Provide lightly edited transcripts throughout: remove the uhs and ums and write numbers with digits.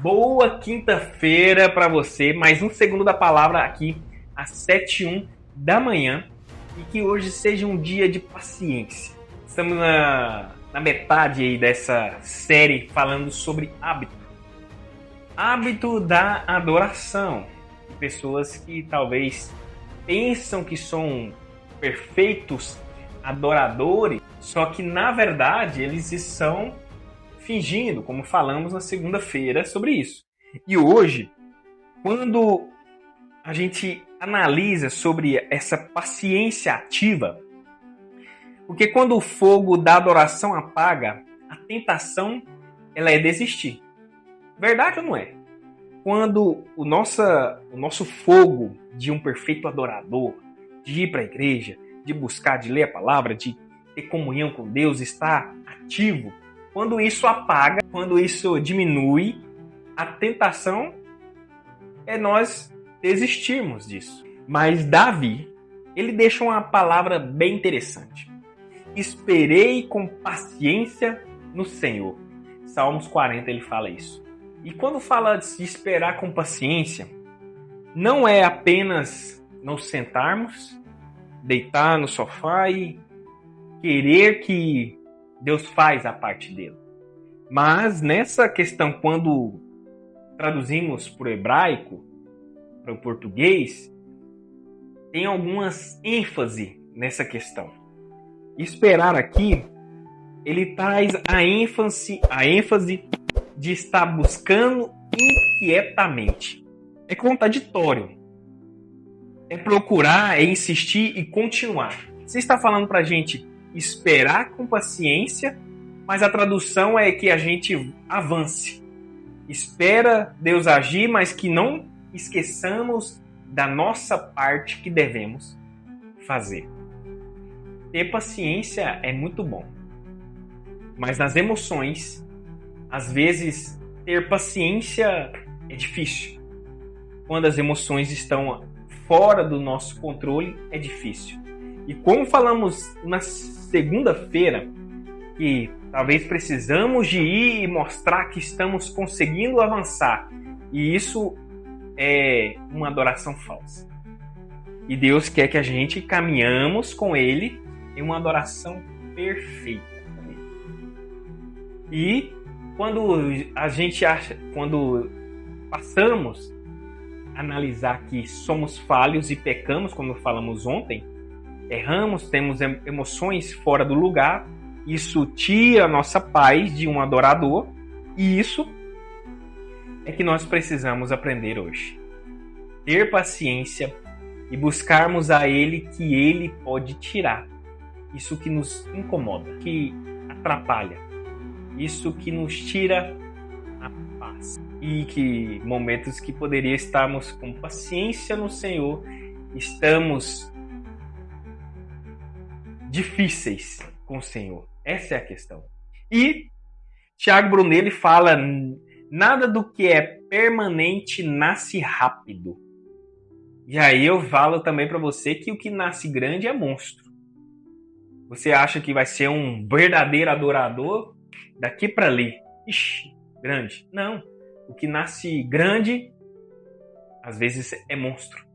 Boa quinta-feira para você, mais um segundo da palavra aqui às 7h01 da manhã e que hoje seja um dia de paciência. Estamos na metade aí dessa série falando sobre hábito da adoração. Pessoas que talvez pensam que são perfeitos adoradores, só que na verdade eles estão fingindo, como falamos na segunda-feira sobre isso. E hoje, quando a gente analisa sobre essa paciência ativa, porque quando o fogo da adoração apaga, a tentação ela é desistir. Verdade ou não é? Quando o nosso fogo de um perfeito adorador, de ir para a igreja, de buscar, de ler a palavra, de ter comunhão com Deus, está ativo, quando isso apaga, quando isso diminui, a tentação é nós desistirmos disso. Mas Davi, ele deixa uma palavra bem interessante. Esperei com paciência no Senhor. Salmos 40 ele fala isso. E quando fala de esperar com paciência, não é apenas nos sentarmos, deitar no sofá e querer que Deus faz a parte dele. Mas nessa questão, quando traduzimos para o hebraico, para o português, tem algumas ênfase nessa questão. Esperar aqui, ele traz a ênfase de estar buscando inquietamente. É contraditório. É procurar, é insistir e continuar. Você está falando para a gente esperar com paciência, mas a tradução é que a gente avance. Espera Deus agir, mas que não esqueçamos da nossa parte que devemos fazer. Ter paciência é muito bom, mas nas emoções, às vezes, ter paciência é difícil. Quando as emoções estão fora do nosso controle, é difícil. E como falamos na segunda-feira, que talvez precisamos de ir e mostrar que estamos conseguindo avançar. E isso é uma adoração falsa. E Deus quer que a gente caminhamos com Ele em uma adoração perfeita. E quando passamos a analisar que somos falhos e pecamos, como falamos ontem, erramos, temos emoções fora do lugar, isso tira a nossa paz de um adorador, e isso é que nós precisamos aprender hoje. Ter paciência e buscarmos a Ele que Ele pode tirar. Isso que nos incomoda, que atrapalha, isso que nos tira a paz. E que momentos que poderia estarmos com paciência no Senhor, estamos difíceis com o Senhor. Essa é a questão. E Tiago Brunelli fala: nada do que é permanente nasce rápido. E aí eu falo também para você que o que nasce grande é monstro. Você acha que vai ser um verdadeiro adorador daqui para ali? Ixi, grande. Não. O que nasce grande, às vezes, é monstro.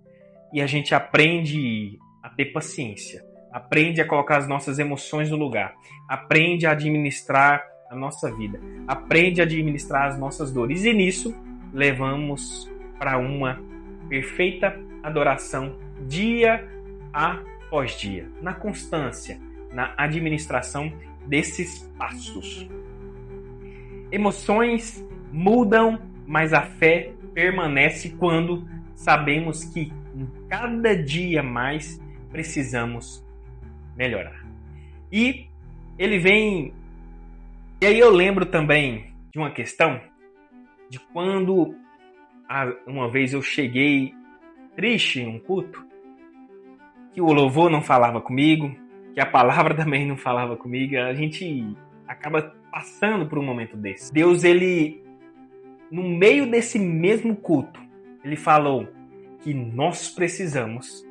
E a gente aprende a ter paciência. Aprende a colocar as nossas emoções no lugar. Aprende a administrar a nossa vida. Aprende a administrar as nossas dores. E nisso, levamos para uma perfeita adoração dia após dia. Na constância, na administração desses passos. Emoções mudam, mas a fé permanece quando sabemos que em cada dia mais precisamos melhorar. E ele vem... E aí eu lembro também de uma questão de quando uma vez eu cheguei triste em um culto, que o louvor não falava comigo, que a palavra também não falava comigo. A gente acaba passando por um momento desse. Deus, ele, no meio desse mesmo culto, ele falou que nós precisamos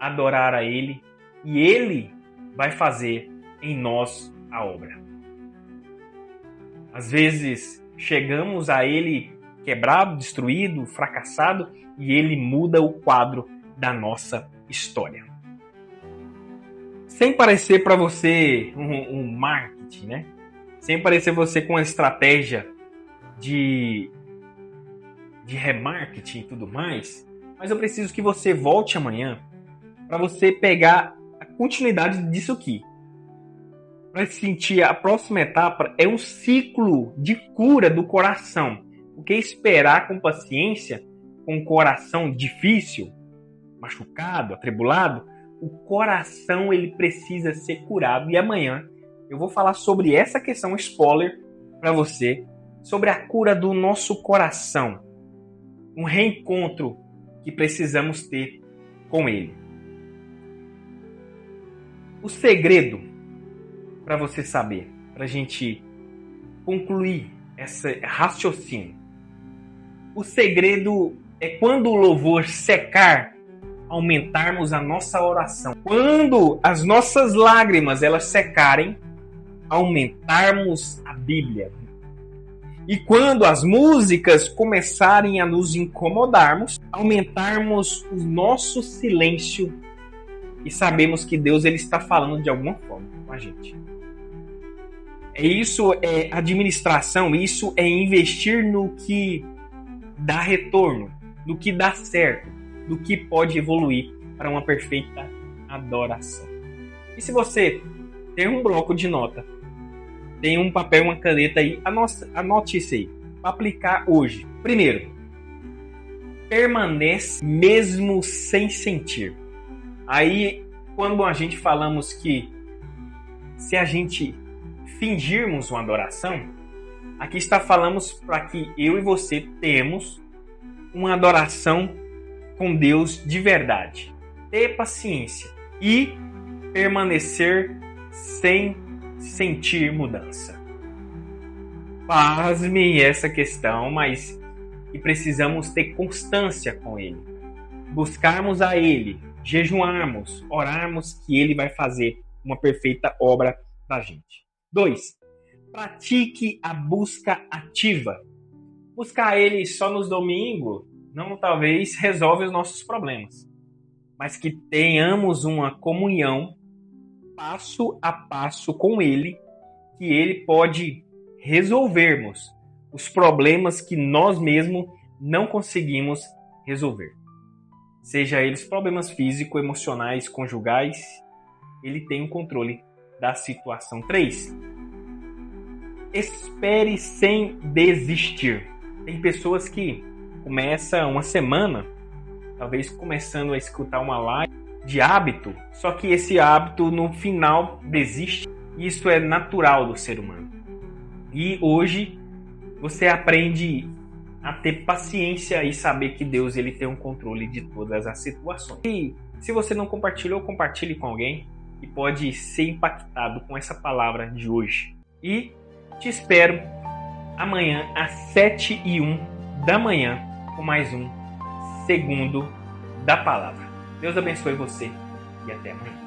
adorar a Ele e Ele vai fazer em nós a obra. Às vezes chegamos a Ele quebrado, destruído, fracassado, e ele muda o quadro da nossa história. Sem parecer para você um marketing, né? Sem parecer você com uma estratégia de remarketing e tudo mais, mas eu preciso que você volte amanhã para você pegar a continuidade disso aqui. Para sentir a próxima etapa é um ciclo de cura do coração. Porque esperar com paciência, com o coração difícil, machucado, atribulado, o coração ele precisa ser curado. E amanhã eu vou falar sobre essa questão, spoiler, para você, sobre a cura do nosso coração. Um reencontro que precisamos ter com ele. O segredo, para você saber, para a gente concluir esse raciocínio. O segredo é quando o louvor secar, aumentarmos a nossa oração. Quando as nossas lágrimas elas secarem, aumentarmos a Bíblia. E quando as músicas começarem a nos incomodarmos, aumentarmos o nosso silêncio e sabemos que Deus ele está falando de alguma forma com a gente. Isso é administração, isso é investir no que dá retorno, no que dá certo, no que pode evoluir para uma perfeita adoração. E se você tem um bloco de nota, tem um papel, uma caneta aí, anote isso aí, para aplicar hoje. Primeiro, permanece mesmo sem sentir. Aí, quando a gente falamos que se a gente fingirmos uma adoração, aqui está falamos para que eu e você temos uma adoração com Deus de verdade. Ter paciência e permanecer sem sentir mudança. Pasme essa questão, mas e precisamos ter constância com Ele. Buscarmos a Ele, jejuarmos, orarmos que Ele vai fazer uma perfeita obra para a gente. 2. Pratique a busca ativa. Buscar Ele só nos domingos não talvez resolve os nossos problemas, mas que tenhamos uma comunhão passo a passo com Ele, que Ele pode resolvermos os problemas que nós mesmos não conseguimos resolver. Seja eles problemas físicos, emocionais, conjugais, Ele tem o controle da situação. 3. Espere sem desistir. Tem pessoas que começam uma semana, talvez começando a escutar uma live de hábito, só que esse hábito no final desiste. Isso é natural do ser humano. E hoje você aprende a ter paciência e saber que Deus ele tem um controle de todas as situações. E se você não compartilhou, compartilhe com alguém que pode ser impactado com essa palavra de hoje. E te espero amanhã às 7h01 da manhã com mais um Segundo da Palavra. Deus abençoe você e até amanhã.